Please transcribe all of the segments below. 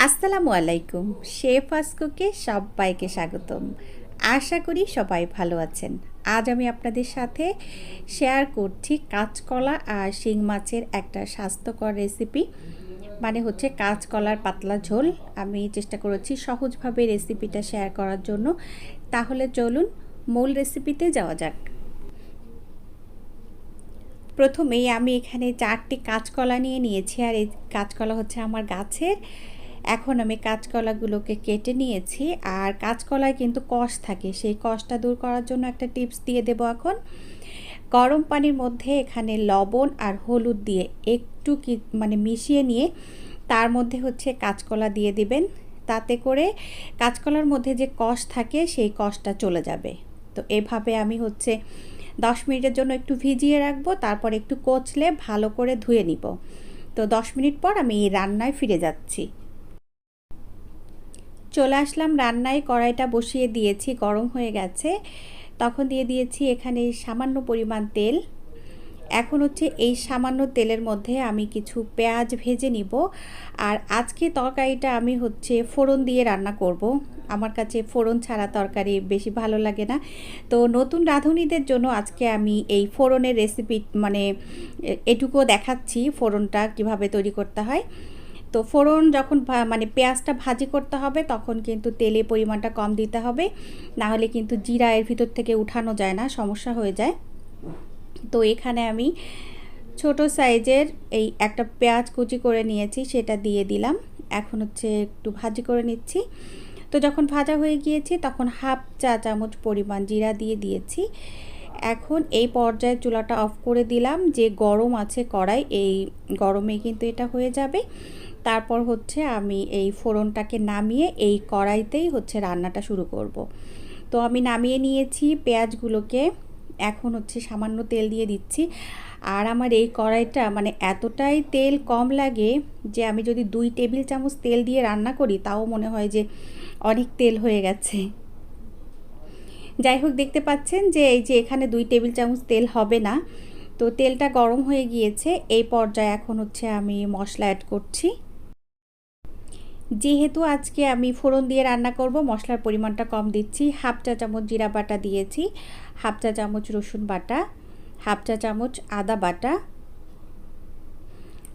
আসসালামু আলাইকুম। শেফাস কুকে সবাইকে স্বাগতম। আশা করি সবাই ভালো আছেন। আজ আমি আপনাদের সাথে শেয়ার করছি কাঁচকলা আর শিং মাছের একটা স্বাস্থ্যকর রেসিপি, মানে হচ্ছে কাঁচকলার পাতলা ঝোল। আমি চেষ্টা করেছি সহজভাবে রেসিপিটা শেয়ার করার জন্য। তাহলে চলুন মূল রেসিপিতে যাওয়া যাক। প্রথমেই আমি এখানে 4টি কাঁচকলা নিয়ে নিয়েছি, আর এই কাঁচকলা হচ্ছে আমার গাছের। এখন আমি কাঁচকলাগুলোকে কেটে নিয়েছি, আর কাঁচকলায় কিন্তু কষ থাকে, সেই কষটা দূর করার জন্য একটা টিপস দিয়ে দেব। এখন গরম পানির মধ্যে এখানে লবণ আর হলুদ দিয়ে একটু মিশিয়ে নিয়ে তার মধ্যে হচ্ছে কাঁচকলা দিয়ে দিবেন। তাতে করে কাঁচকলার মধ্যে যে কষ থাকে সেই কষটা চলে যাবে। তো এভাবে আমি হচ্ছে 10 মিনিটের জন্য একটু ভিজিয়ে রাখবো, তারপর একটু কচলে ভালো করে ধুয়ে নিব। তো 10 মিনিট পর আমি রান্নায় ফিরে যাচ্ছি। চলে আসলাম রান্নায়, কড়াইটা বসিয়ে দিয়েছি, গরম হয়ে গেছে। তখন দিয়ে দিয়েছি এখানে সামান্য পরিমাণ তেল। এখন হচ্ছে এই সামান্য তেলের মধ্যে আমি কিছু পেঁয়াজ ভেজে নিব। আর আজকে তরকারিটা আমি হচ্ছে ফোড়ন দিয়ে রান্না করব। আমার কাছে ফোড়ন ছাড়া তরকারি বেশি ভালো লাগে না। তো নতুন রাঁধুনিদের জন্য আজকে আমি এই ফোড়নের রেসিপি এটুকুও দেখাচ্ছি, ফোড়নটা কিভাবে তৈরি করতে হয়। তো ফোড়ন যখন পেঁয়াজটা ভাজি করতে হবে তখন কিন্তু তেলের পরিমাণটা কম দিতে হবে, না হলে কিন্তু জিরা এর ভিতর থেকে উঠানো যায় না, সমস্যা হয়ে যায়। তো এখানে আমি ছোট সাইজের এই একটা পেঁয়াজ কুচি করে নিয়েছি, সেটা দিয়ে দিলাম। এখন হচ্ছে একটু ভাজি করে নিচ্ছি। তো যখন ভাজা হয়ে গিয়েছে তখন হাফ চা চামচ পরিমাণ জিরা দিয়ে দিয়েছি। এখন এই পর্যায়ে চুলাটা অফ করে দিলাম। যে গরম আছে কড়াই, এই গরমে কিন্তু এটা হয়ে যাবে। তারপর হচ্ছে আমি এই ফোড়নটাকে নামিয়ে এই কড়াইতেই হচ্ছে রান্নাটা শুরু করব। তো আমি নামিয়ে নিয়েছি পেঁয়াজগুলোকে। এখন হচ্ছে সামান্য তেল দিয়ে দিচ্ছি। আর আমার এই কড়াইটা এতটাই তেল কম লাগে যে আমি যদি 2 টেবিল চামচ তেল দিয়ে রান্না করি তাও মনে হয় যে অনেক তেল হয়ে গেছে। যাই হোক, দেখতে পাচ্ছেন যে এই যে এখানে 2 টেবিল চামচ তেল হবে না। তো তেলটা গরম হয়ে গিয়েছে। এই পর্যায়ে এখন হচ্ছে আমি মশলা অ্যাড করছি। যেহেতু আজকে আমি ফোড়ন দিয়ে রান্না করব, মশলার পরিমাণটা কম দিচ্ছি। হাফ চা চামচ জিরা বাটা দিয়েছি, হাফ চা চামচ রসুন বাটা, হাফ চা চামচ আদা বাটা।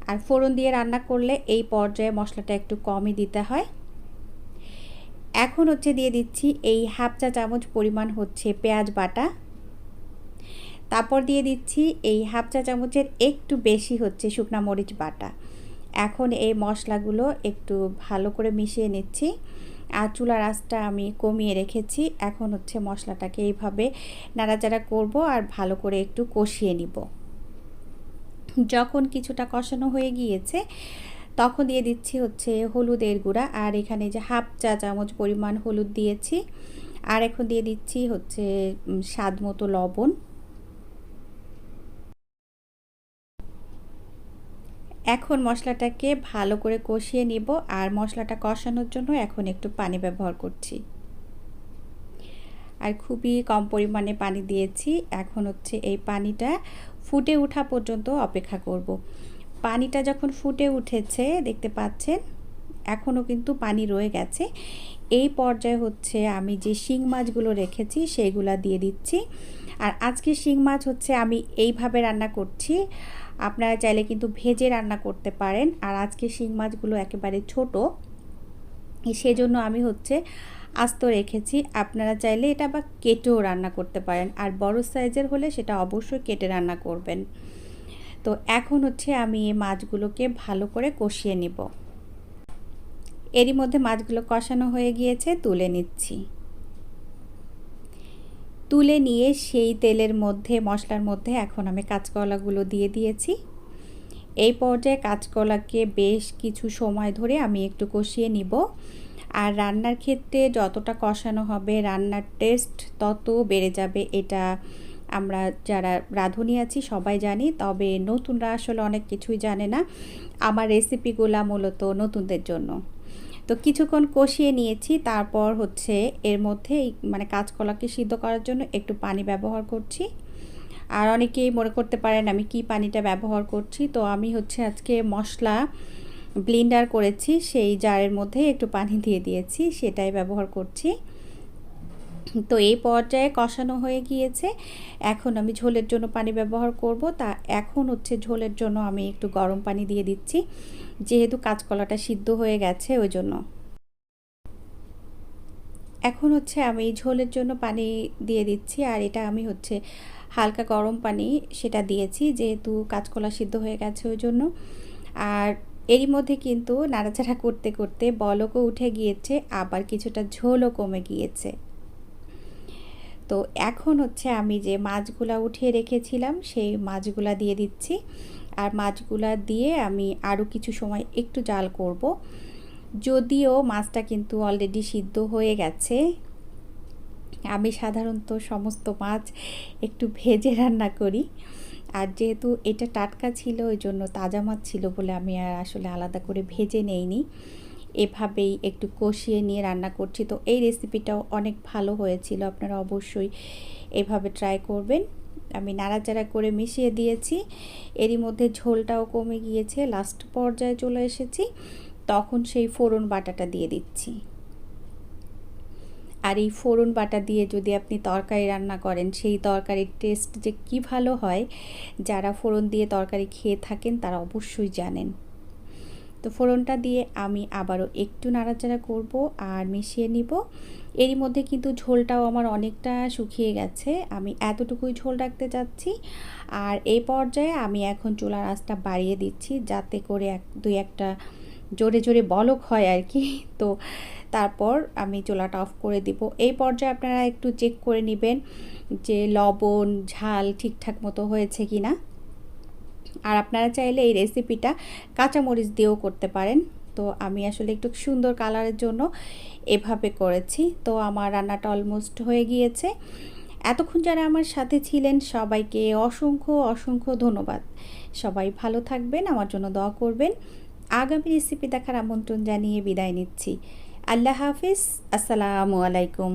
আর ফোড়ন দিয়ে রান্না করলে এই পর্যায়ে মশলাটা একটু কমই দিতে হয়। এখন হচ্ছে দিয়ে দিচ্ছি এই হাফ চা চামচ পরিমাণ হচ্ছে পেঁয়াজ বাটা। তারপর দিয়ে দিচ্ছি এই হাফ চা চামচের একটু বেশি হচ্ছে শুকনা মরিচ বাটা। এখন এই মশলাগুলো একটু ভালো করে মিশিয়ে নিচ্ছি। আর চুলার আঁচটা আমি কমিয়ে রেখেছি। এখন হচ্ছে মশলাটাকে এইভাবে নাড়াচাড়া করব আর ভালো করে একটু কষিয়ে নিব। যখন কিছুটা কষানো হয়ে গিয়েছে তখন দিয়ে দিচ্ছি হচ্ছে হলুদের গুঁড়া। আর এখানে যে হাফ চা চামচ পরিমাণ হলুদ দিয়েছি। আর এখন দিয়ে দিচ্ছি হচ্ছে স্বাদ মতো লবণ। এখন মশলাটাকে ভালো করে কষিয়ে নিব। আর মশলাটা কষানোর জন্য এখন একটু পানি ব্যবহার করছি, আর খুবই কম পরিমাণে পানি দিয়েছি। এখন হচ্ছে এই পানিটা ফুটে ওঠা পর্যন্ত অপেক্ষা করব। পানিটা যখন ফুটে উঠেছে দেখতে পাচ্ছেন, এখনও কিন্তু পানি রয়ে গেছে। এই পর্যায়ে হচ্ছে আমি যে শিং মাছগুলো রেখেছি সেইগুলা দিয়ে দিচ্ছি। আর আজকে শিং মাছ হচ্ছে আমি এইভাবে রান্না করছি, আপনারা চাইলে কিন্তু ভেজে রান্না করতে পারেন। আর আজকে শিং মাছগুলো একেবারে ছোট, সেজন্য আমি হচ্ছে আস্ত রেখেছি। আপনারা চাইলে এটা বা কেটেও রান্না করতে পারেন, আর বড় সাইজের হলে সেটা অবশ্যই কেটে রান্না করবেন। তো এখন হচ্ছে আমি এই মাছগুলোকে ভালো করে কষিয়ে নিব। এরই মধ্যে মাছগুলো কষানো হয়ে গিয়েছে, তুলে নিচ্ছি। তুলে নিয়ে সেই তেলের মধ্যে, মশলার মধ্যে এখন আমি কাঁচকলাগুলো দিয়ে দিয়েছি। এই পর্যায়ে কাঁচকলাকে বেশ কিছু সময় ধরে আমি একটু কষিয়ে নিব। আর রান্নার ক্ষেত্রে যতটা কষানো হবে রান্নার টেস্ট তত বেড়ে যাবে, এটা আমরা যারা রাঁধুনি আছি সবাই জানি। তবে নতুনরা আসলে অনেক কিছুই জানে না। আমার রেসিপিগুলো মূলত নতুনদের জন্য। তো কিছুক্ষণ কষিয়ে নিয়েছি। তারপর হচ্ছে এর মধ্যে কাঁচকলাকে সিদ্ধ করার জন্য একটু পানি ব্যবহার করছি। আর অনেকেই মনে করতে পারেন আমি কি পানিটা ব্যবহার করছি। তো আমি হচ্ছে আজকে মশলা ব্লেন্ডার করেছি সেই জারের মধ্যে একটু পানি দিয়ে দিয়েছি, সেটাই ব্যবহার করছি। তো এই পর্যায়ে কষানো হয়ে গিয়েছে। এখন আমি ঝোলের জন্য পানি ব্যবহার করব। তা এখন হচ্ছে ঝোলের জন্য আমি একটু গরম পানি দিয়ে দিচ্ছি, যেহেতু কাঁচকলাটা সিদ্ধ হয়ে গেছে ওই জন্য। এখন হচ্ছে আমি ঝোলের জন্য পানি দিয়ে দিচ্ছি, আর এটা আমি হচ্ছে হালকা গরম পানি সেটা দিয়েছি, যেহেতু কাঁচকলা সিদ্ধ হয়ে গেছে ওই জন্য। আর এরই মধ্যে কিন্তু নাড়াচাড়া করতে করতে বলকও উঠে গিয়েছে, আবার কিছুটা ঝোলও কমে গিয়েছে। তো এখন হচ্ছে আমি যে মাছগুলা উঠিয়ে রেখেছিলাম সেই মাছগুলা দিয়ে দিচ্ছি, আর মাছগুলা দিয়ে আমি আরও কিছু সময় একটু জাল করব। যদিও মাছটা কিন্তু অলরেডি সিদ্ধ হয়ে গেছে, আমি সাধারণত সমস্ত মাছ একটু ভেজে রান্না করি, আর যেহেতু এটা টাটকা ছিল ওই জন্য তাজা মাছ ছিল বলে আমি আর আসলে আলাদা করে ভেজে নেইনি, এভাবেই একটু কষিয়ে নিয়ে রান্না করছি। তো এই রেসিপিটাও অনেক ভালো হয়েছিল, আপনারা অবশ্যই এভাবে ট্রাই করবেন। আমি নাড়াচাড়া করে মিশিয়ে দিয়েছি, এরই মধ্যে ঝোলটাও কমে গিয়েছে, লাস্ট পর্যায়ে চলে এসেছি। তখন সেই ফোড়ন বাটাটা দিয়ে দিচ্ছি। আর এই ফোড়ন বাটা দিয়ে যদি আপনি তরকারি রান্না করেন, সেই তরকারির টেস্ট যে কী ভালো হয়, যারা ফোড়ন দিয়ে তরকারি খেয়ে থাকেন তারা অবশ্যই জানেন। তো ফোড়নটা দিয়ে আমি আবারও একটু নাড়াচাড়া করব আর মিশিয়ে নিব। এরই মধ্যে কিন্তু ঝোলটাও আমার অনেকটা শুকিয়ে গেছে, আমি এতটুকুই ঝোল রাখতে চাচ্ছি। আর এই পর্যায়ে আমি এখন চুলার আঁচটা বাড়িয়ে দিচ্ছি, যাতে করে দুই একটা জোরে জোরে বলক হয় আর কি। তো তারপর আমি চুলাটা অফ করে দিব। এই পর্যায়ে আপনারা একটু চেক করে নেবেন যে লবণ ঝাল ঠিকঠাক মতো হয়েছে কি না। আর আপনারা চাইলে এই রেসিপিটা কাঁচামরিচ দিয়েও করতে পারেন। তো আমি আসলে একটু সুন্দর কালারের জন্য এভাবে করেছি। তো আমার রান্নাটা অলমোস্ট হয়ে গিয়েছে। এতক্ষণ যারা আমার সাথে ছিলেন সবাইকে অসংখ্য অসংখ্য ধন্যবাদ। সবাই ভালো থাকবেন, আমার জন্য দোয়া করবেন। আগামী রেসিপি দেখার আমন্ত্রণ জানিয়ে বিদায় নিচ্ছি। আল্লাহ হাফিজ, আসসালামু আলাইকুম।